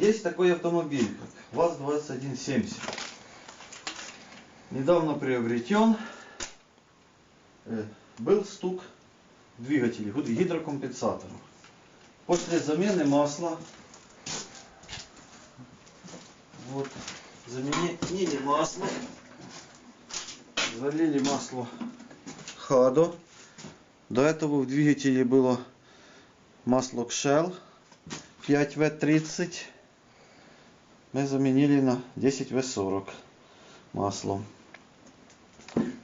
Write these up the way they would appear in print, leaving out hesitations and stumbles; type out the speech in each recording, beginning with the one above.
Есть такой автомобиль, как ВАЗ-2170. Недавно приобретен. Был стук двигателя, гидрокомпенсаторов. После замены масла, вот, заменили масло, залили масло Хадо. До этого в двигателе было масло Shell 5В30. Мы заменили на 10В40 маслом.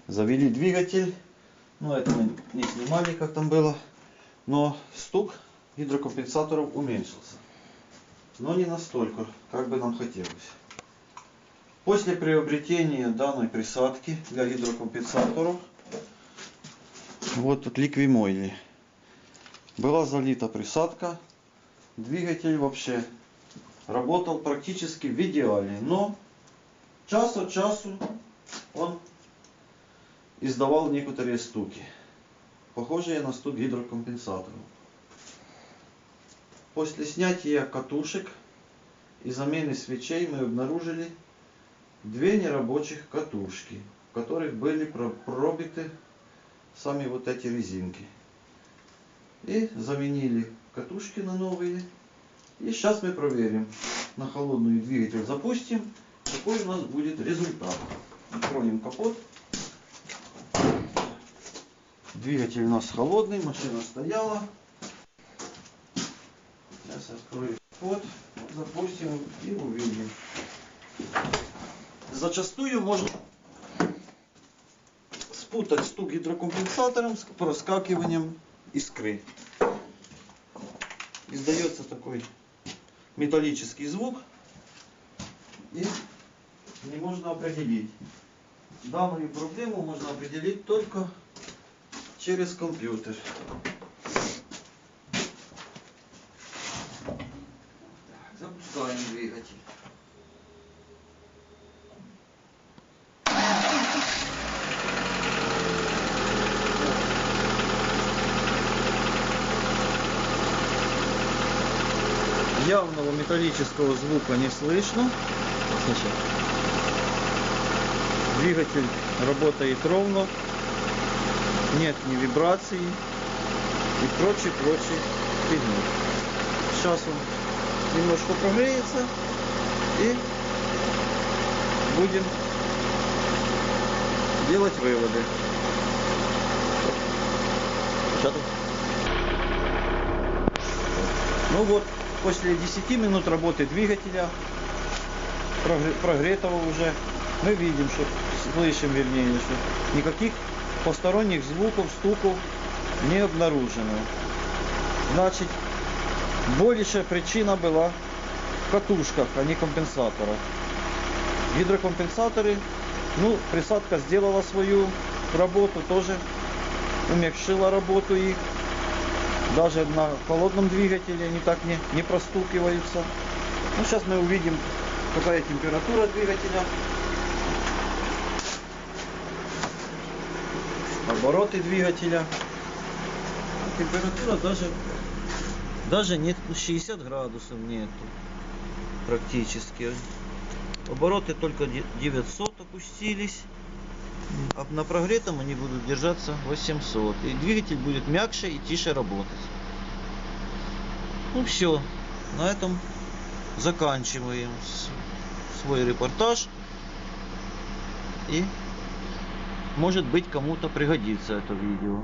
Завели двигатель. Ну, это мы не снимали, как там было. Но стук гидрокомпенсаторов уменьшился. Но не настолько, как бы нам хотелось. После приобретения данной присадки для гидрокомпенсаторов, вот тут ликвимойли, была залита присадка. Двигатель вообще работал практически в идеале. Но час от часу он издавал некоторые стуки, похожие на стук гидрокомпенсаторов. После снятия катушек и замены свечей мы обнаружили две нерабочих катушки, в которых были пробиты сами вот эти резинки. И заменили катушки на новые. И сейчас мы проверим. На холодную двигатель запустим. Какой у нас будет результат. Откроем капот. Двигатель у нас холодный, машина стояла. Сейчас открою капот, запустим и увидим. Зачастую можно спутать стук гидрокомпенсатором с проскакиванием искры. Издается такой металлический звук, и не можно определить. Данную проблему можно определить только через компьютер. Запускаем двигатель. Явного металлического звука не слышно. Двигатель работает ровно. Нет ни вибраций и прочей фигни. Сейчас он немножко прогреется и будем делать выводы. Ну вот, после 10 минут работы двигателя, прогретого уже, мы видим, что слышим, вернее, что никаких посторонних звуков, стуков не обнаружено. Значит, большая причина была в катушках, а не компенсаторах. Гидрокомпенсаторы, ну, присадка сделала свою работу, тоже умягчила работу их. Даже на холодном двигателе они так не простукиваются. Ну, сейчас мы увидим, какая температура двигателя. Обороты двигателя. Температура даже нет, 60 градусов нету практически. Обороты только 900 опустились, а на прогретом они будут держаться 800. И двигатель будет мягче и тише работать. Ну все, на этом заканчиваем свой репортаж. И может быть кому-то пригодится это видео.